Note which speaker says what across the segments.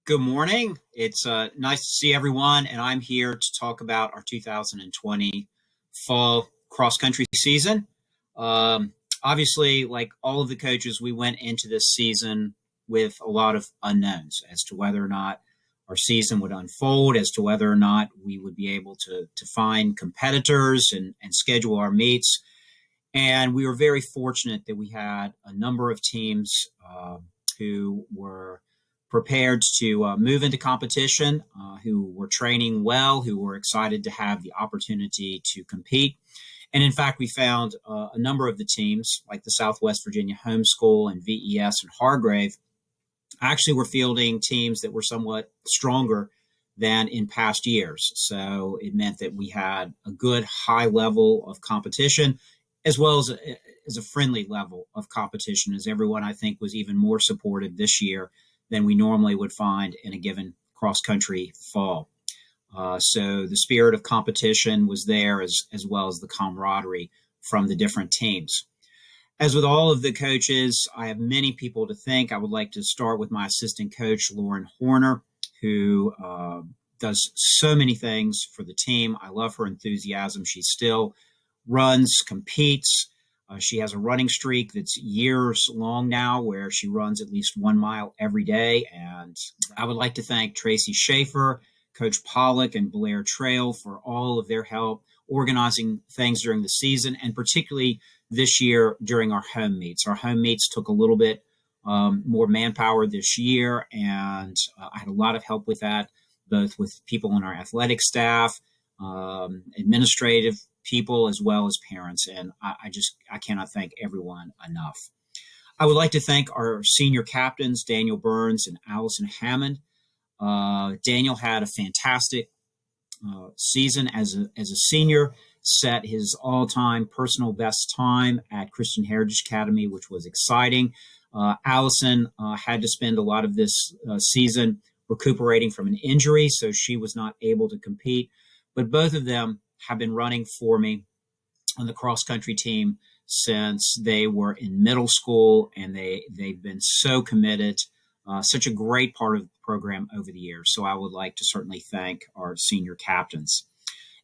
Speaker 1: Good morning. It's nice to see everyone, and I'm here to talk about our 2020 fall cross country season. Obviously, like all of the coaches, we went into this season with a lot of unknowns as to whether or not our season would unfold, as to whether or not we would be able to find competitors and schedule our meets. And we were very fortunate that we had a number of teams who were prepared to move into competition, who were training well, who were excited to have the opportunity to compete. And in fact, we found a number of the teams, like the Southwest Virginia Homeschool and VES and Hargrave, actually were fielding teams that were somewhat stronger than in past years. So it meant that we had a good high level of competition, as well as a friendly level of competition, as everyone, I think, was even more supportive this year than we normally would find in a given cross-country fall. So the spirit of competition was there, as well as the camaraderie from the different teams. As with all of the coaches, I have many people to thank. I would like to start with my assistant coach, Lauren Horner, who does so many things for the team. I love her enthusiasm. She still runs, competes. She has a running streak that's years long now where she runs at least 1 mile every day. And I would like to thank Tracy Schaefer, Coach Pollock, and Blair Trail for all of their help organizing things during the season, and particularly this year during our home meets. Our home meets took a little bit more manpower this year, and I had a lot of help with that, both with people on our athletic staff, administrative people, as well as parents. And I cannot thank everyone enough. I would like to thank our senior captains, Daniel Burns and Allison Hammond. Daniel had a fantastic season as a senior, set his all-time personal best time at Christian Heritage Academy, which was exciting. Allison had to spend a lot of this season recuperating from an injury, so she was not able to compete. But both of them have been running for me on the cross-country team since they were in middle school, and they've been so committed, such a great part of the program over the years. So I would like to certainly thank our senior captains.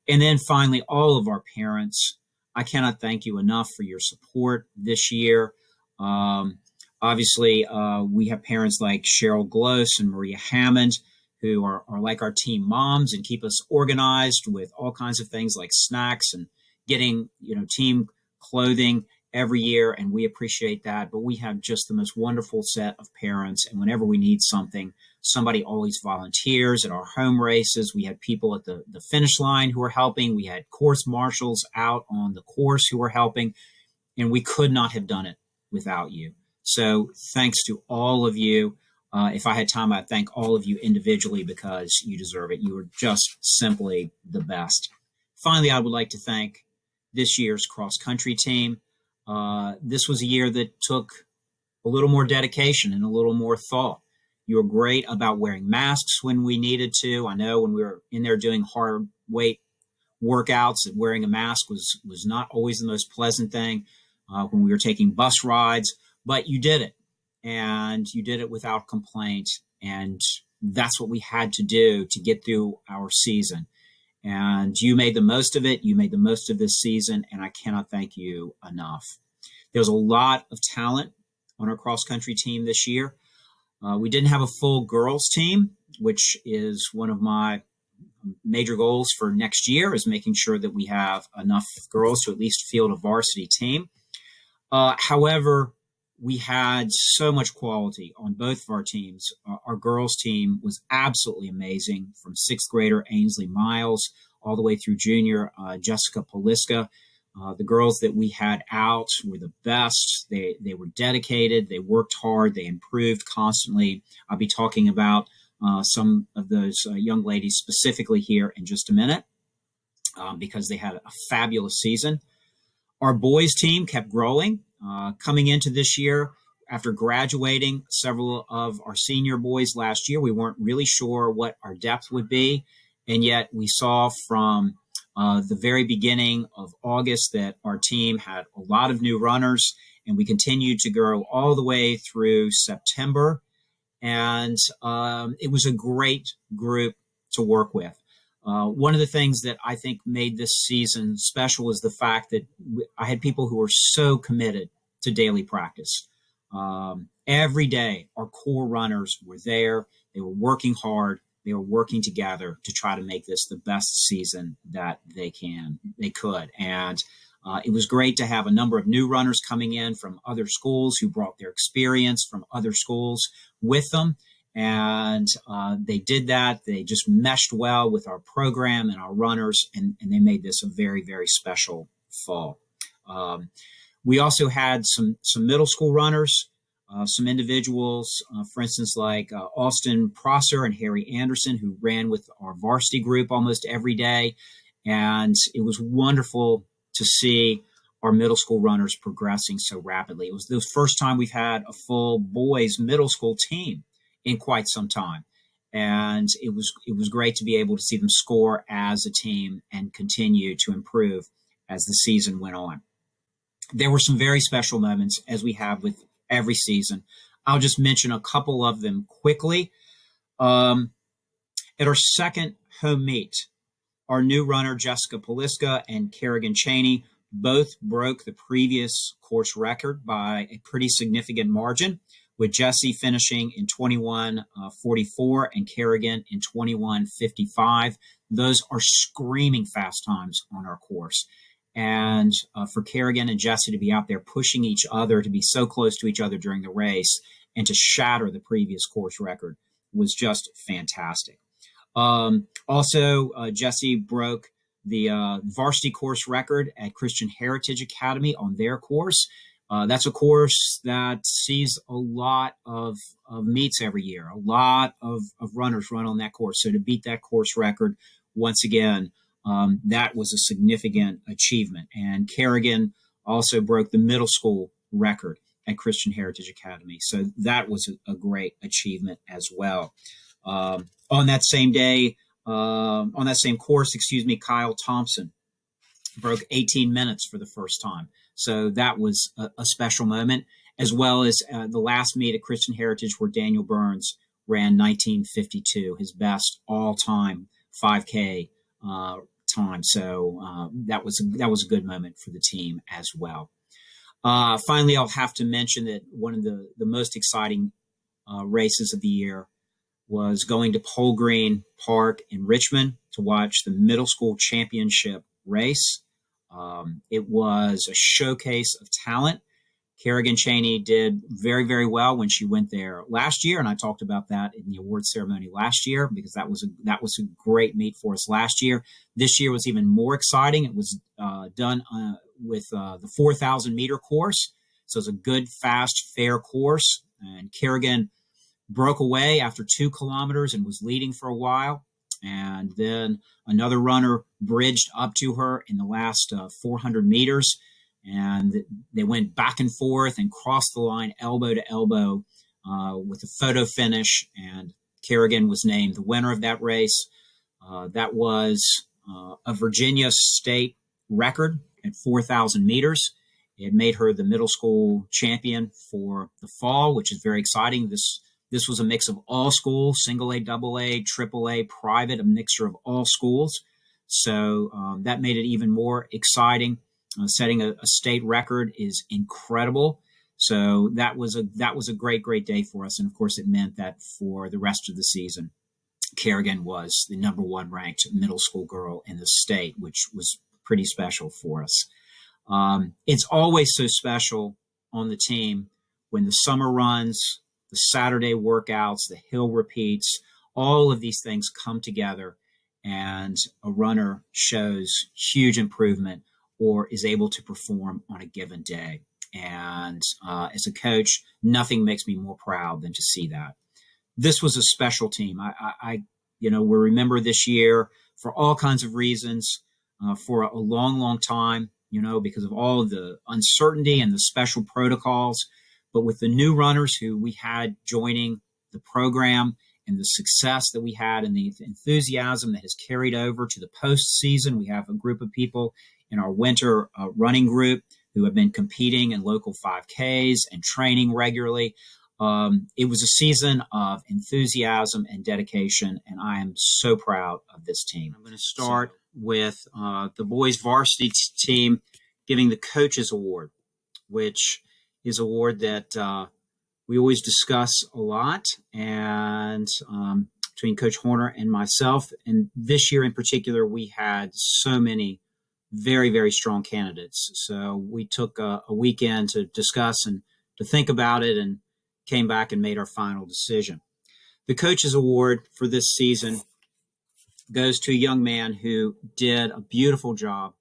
Speaker 1: And then finally, all of our parents. I cannot thank you enough for your support this year. Obviously, we have parents like Cheryl Gloss and Maria Hammond, who are like our team moms and keep us organized with all kinds of things like snacks and getting, team clothing every year. And we appreciate that. But we have just the most wonderful set of parents. And whenever we need something, somebody always volunteers. At our home races, we had people at the finish line who were helping. We had course marshals out on the course who were helping. And we could not have done it without you. So thanks to all of you. If I had time, I'd thank all of you individually because you deserve it. You are just simply the best. Finally, I would like to thank this year's cross-country team. This was a year that took a little more dedication and a little more thought. You were great about wearing masks when we needed to. I know when we were in there doing hard weight workouts, that wearing a mask was not always the most pleasant thing when we were taking bus rides, but you did it. And you did it without complaint. And that's what we had to do to get through our season. And you made the most of it. You made the most of this season. And I cannot thank you enough. There was a lot of talent on our cross-country team this year. We didn't have a full girls team, which is one of my major goals for next year, is making sure that we have enough girls to at least field a varsity team. However, we had so much quality on both of our teams. Our girls team was absolutely amazing, from sixth grader Ainsley Miles all the way through junior Jessica Poliska. The girls that we had out were the best. They were dedicated. They worked hard. They improved constantly. I'll be talking about some of those young ladies specifically here in just a minute because they had a fabulous season. Our boys team kept growing. Coming into this year, after graduating several of our senior boys last year, we weren't really sure what our depth would be. And yet we saw from the very beginning of August that our team had a lot of new runners, and we continued to grow all the way through September. And it was a great group to work with. One of the things that I think made this season special is the fact that I had people who were so committed to daily practice. Every day, our core runners were there. They were working hard. They were working together to try to make this the best season that they could. And it was great to have a number of new runners coming in from other schools who brought their experience from other schools with them. And they did that. They just meshed well with our program and our runners, and they made this a very, very special fall. We also had some middle school runners, some individuals, for instance, like Austin Prosser and Harry Anderson, who ran with our varsity group almost every day. And it was wonderful to see our middle school runners progressing so rapidly. It was the first time we've had a full boys middle school team in quite some time. And it was great to be able to see them score as a team and continue to improve as the season went on. There were some very special moments, as we have with every season. I'll just mention a couple of them quickly. At our second home meet, our new runner, Jessica Poliska and Kerrigan Cheney, both broke the previous course record by a pretty significant margin, with Jessie finishing in 21:44 and Kerrigan in 21:55. Those are screaming fast times on our course. And for Kerrigan and Jessie to be out there pushing each other, to be so close to each other during the race, and to shatter the previous course record was just fantastic. Also, Jessie broke the varsity course record at Christian Heritage Academy on their course. That's a course that sees a lot of meets every year. A lot of runners run on that course. So to beat that course record once again, that was a significant achievement. And Kerrigan also broke the middle school record at Christian Heritage Academy. So that was a great achievement as well. On that same day, on that same course, Kyle Thompson broke 18 minutes for the first time. So that was a special moment, as well as the last meet at Christian Heritage where Daniel Burns ran 19:52, his best all-time 5K time. So that was a good moment for the team as well. Finally, I'll have to mention that one of the most exciting races of the year was going to Pole Green Park in Richmond to watch the middle school championship race. It was a showcase of talent. Kerrigan Cheney did very, very well when she went there last year, and I talked about that in the award ceremony last year because that was a great meet for us last year. This year was even more exciting. It was done with the 4,000 meter course, so it's a good, fast, fair course. And Kerrigan broke away after 2 kilometers and was leading for a while. And then another runner bridged up to her in the last 400 meters. And they went back and forth and crossed the line elbow to elbow with a photo finish. And Kerrigan was named the winner of that race. That was a Virginia state record at 4,000 meters. It made her the middle school champion for the fall, which is very exciting. This was a mix of all schools, single A, double A, triple A, private, a mixture of all schools. So that made it even more exciting. Setting a state record is incredible. So that was a great, great day for us. And of course, it meant that for the rest of the season, Kerrigan was the number 1 ranked middle school girl in the state, which was pretty special for us. It's always so special on the team when the summer runs, the Saturday workouts, the hill repeats, all of these things come together and a runner shows huge improvement or is able to perform on a given day. And as a coach, nothing makes me more proud than to see that. This was a special team. We remember this year for all kinds of reasons, for a long, long time, because of all of the uncertainty and the special protocols. But with the new runners who we had joining the program and the success that we had and the enthusiasm that has carried over to the postseason, we have a group of people in our winter running group who have been competing in local 5Ks and training regularly. It was a season of enthusiasm and dedication, and I am so proud of this team. I'm going to start with the boys varsity team giving the Coaches Award, which is an award that we always discuss a lot, and between Coach Horner and myself. And this year in particular, we had so many very, very strong candidates. So we took a weekend to discuss and to think about it, and came back and made our final decision. The Coaches Award for this season goes to a young man who did a beautiful job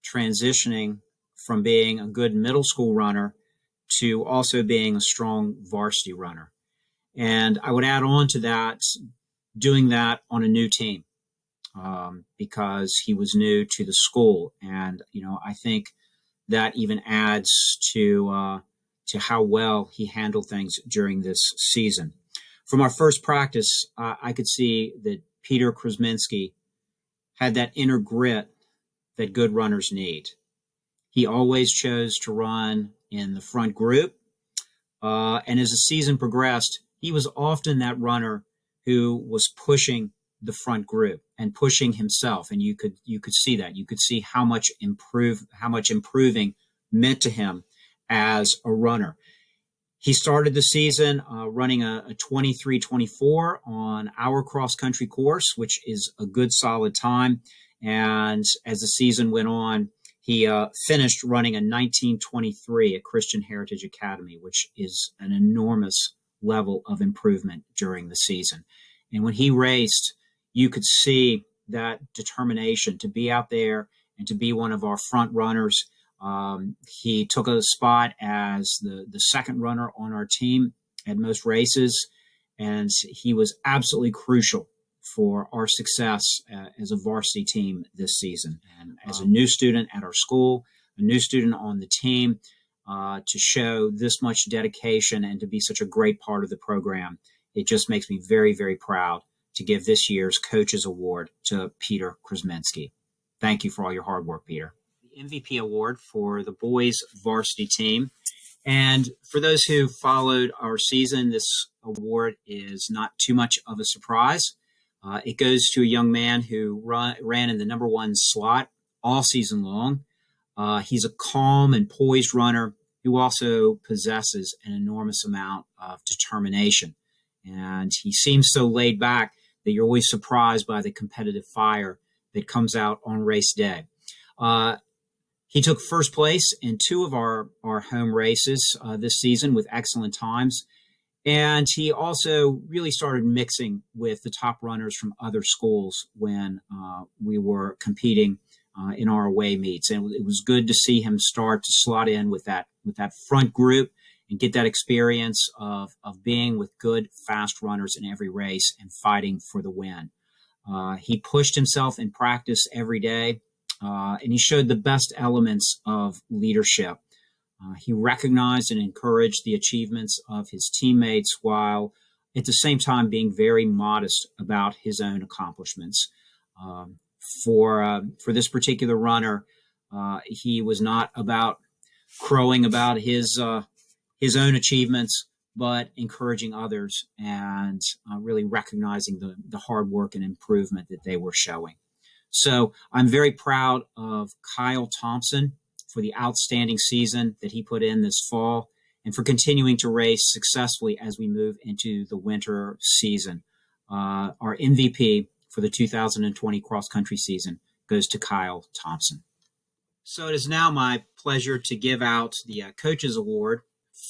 Speaker 1: transitioning from being a good middle school runner to also being a strong varsity runner. And I would add on to that, doing that on a new team, because he was new to the school. And, I think that even adds to how well he handled things during this season. From our first practice, I could see that Peter Krasminski had that inner grit that good runners need. He always chose to run in the front group. And as the season progressed, he was often that runner who was pushing the front group and pushing himself. And you could see that. You could see how much improving meant to him as a runner. He started the season running a 23:24 on our cross-country course, which is a good solid time. And as the season went on, he finished running a 19:23 at Christian Heritage Academy, which is an enormous level of improvement during the season. And when he raced, you could see that determination to be out there and to be one of our front runners. He took a spot as the second runner on our team at most races, and he was absolutely crucial for our success as a varsity team this season. And as a new student at our school, a new student on the team, to show this much dedication and to be such a great part of the program, it just makes me very, very proud to give this year's Coaches Award to Peter Krasminski. Thank you for all your hard work, Peter. The MVP award for the boys varsity team. And for those who followed our season, this award is not too much of a surprise. It goes to a young man who ran in the number one slot all season long. He's a calm and poised runner who also possesses an enormous amount of determination. And he seems so laid back that you're always surprised by the competitive fire that comes out on race day. He took first place in two of our home races this season with excellent times. And he also really started mixing with the top runners from other schools when we were competing in our away meets. And it was good to see him start to slot in with that front group and get that experience of being with good, fast runners in every race and fighting for the win. He pushed himself in practice every day, and he showed the best elements of leadership. He recognized and encouraged the achievements of his teammates while at the same time being very modest about his own accomplishments. For this particular runner, he was not about crowing about his own achievements, but encouraging others and really recognizing the hard work and improvement that they were showing. So I'm very proud of Kyle Thompson for the outstanding season that he put in this fall and for continuing to race successfully as we move into the winter season. Our MVP for the 2020 cross-country season goes to Kyle Thompson. So it is now my pleasure to give out the Coaches Award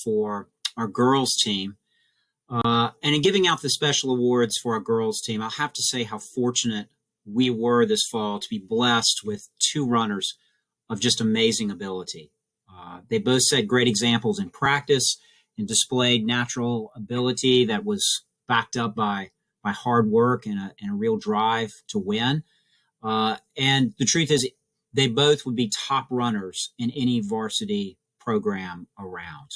Speaker 1: for our girls team. And in giving out the special awards for our girls team, I'll have to say how fortunate we were this fall to be blessed with two runners of just amazing ability. They both set great examples in practice and displayed natural ability that was backed up by hard work and a real drive to win. And the truth is, they both would be top runners in any varsity program around.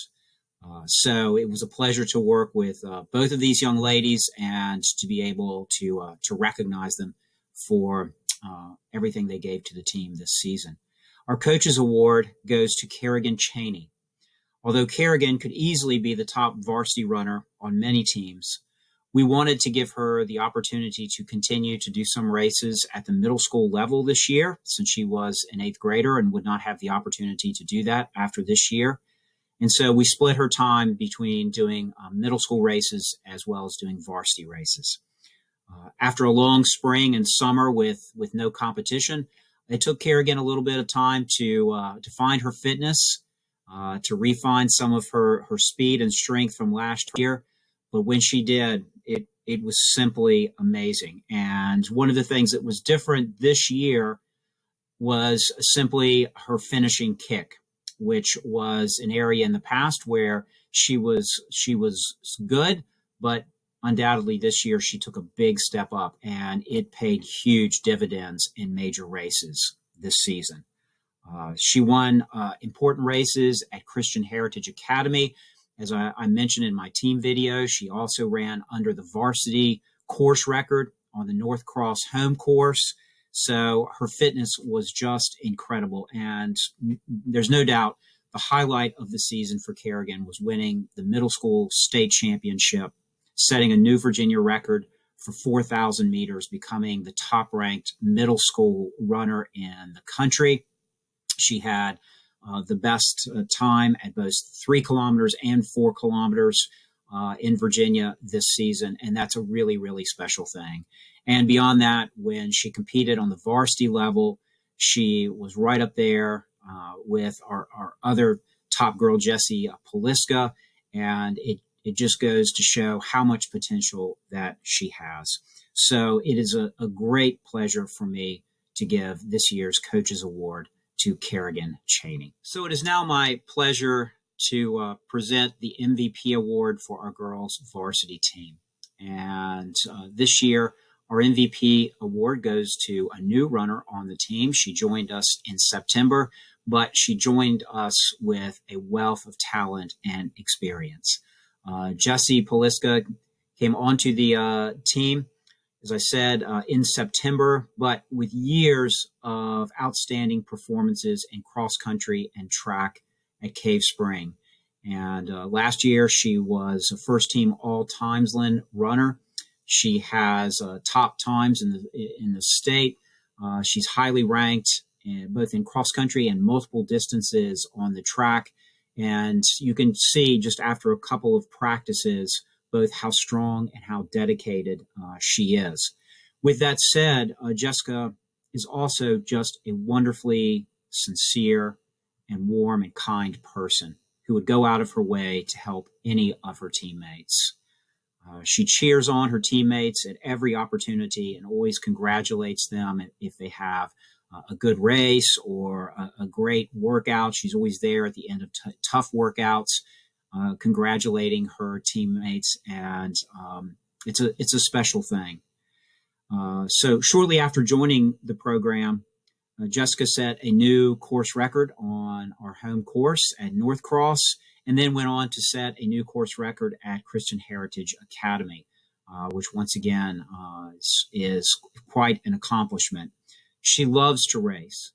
Speaker 1: So it was a pleasure to work with both of these young ladies and to be able to recognize them for everything they gave to the team this season. Our Coaches Award goes to Kerrigan Cheney. Although Kerrigan could easily be the top varsity runner on many teams, we wanted to give her the opportunity to continue to do some races at the middle school level this year, since she was an eighth grader and would not have the opportunity to do that after this year. And so we split her time between doing middle school races as well as doing varsity races. After a long spring and summer with no competition, it took Kerrigan a little bit of time to find her fitness, to refine some of her speed and strength from last year. But when she did, it was simply amazing. And one of the things that was different this year was simply her finishing kick, which was an area in the past where she was good, but undoubtedly this year she took a big step up, and it paid huge dividends in major races this season. She won important races at Christian Heritage Academy. As I mentioned in my team video, she also ran under the varsity course record on the North Cross home course. So her fitness was just incredible. And there's no doubt the highlight of the season for Kerrigan was winning the middle school state championship, setting a new Virginia record for 4,000 meters, becoming the top-ranked middle school runner in the country. She had the best time at both 3 kilometers and 4 kilometers in Virginia this season, and that's a really, really special thing. And beyond that, when she competed on the varsity level, she was right up there with our other top girl, Jessie Poliska, and it just goes to show how much potential that she has. So it is a great pleasure for me to give this year's Coaches Award to Kerrigan Cheney. So it is now my pleasure to present the MVP award for our girls varsity team. And this year, our MVP award goes to a new runner on the team. She joined us in September, but she joined us with a wealth of talent and experience. Jessie Poliska came onto the team, as I said, in September, but with years of outstanding performances in cross country and track at Cave Spring. And last year, she was a first team all-timesland runner. She has top times in the state. She's highly ranked both in cross country and multiple distances on the track. And you can see just after a couple of practices both how strong and how dedicated she is. With that said, Jessica is also just a wonderfully sincere and warm and kind person who would go out of her way to help any of her teammates. She cheers on her teammates at every opportunity and always congratulates them if they have a good race or a great workout. She's always there at the end of tough workouts, congratulating her teammates, and it's a special thing. So shortly after joining the program, Jessica set a new course record on our home course at North Cross, and then went on to set a new course record at Christian Heritage Academy, which once again is quite an accomplishment. She loves to race.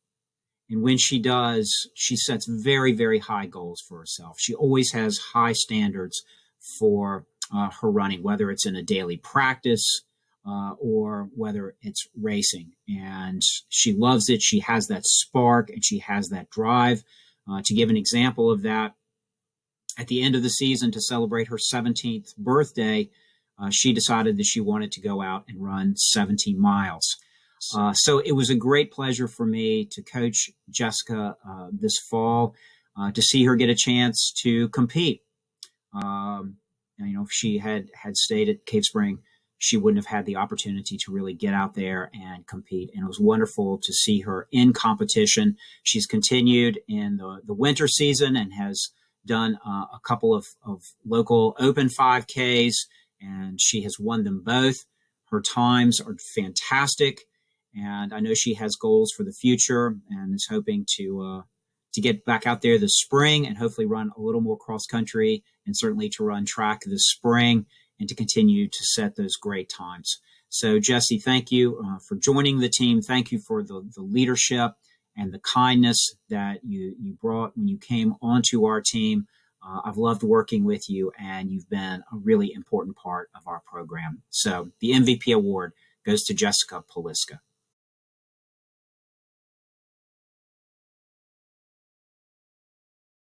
Speaker 1: And when she does, she sets very, very high goals for herself. She always has high standards for her running, whether it's in a daily practice or whether it's racing. And she loves it. She has that spark and she has that drive. To give an example of that, at the end of the season, to celebrate her 17th birthday, she decided that she wanted to go out and run 17 miles. So it was a great pleasure for me to coach Jessica this fall, to see her get a chance to compete. If she had stayed at Cave Spring, she wouldn't have had the opportunity to really get out there and compete. And it was wonderful to see her in competition. She's continued in the winter season and has done a couple of local open 5Ks, and she has won them both. Her times are fantastic. And I know she has goals for the future and is hoping to get back out there this spring and hopefully run a little more cross country, and certainly to run track this spring and to continue to set those great times. So, Jessie, thank you for joining the team. Thank you for the leadership and the kindness that you brought when you came onto our team. I've loved working with you, and you've been a really important part of our program. So the MVP award goes to Jessica Poliska.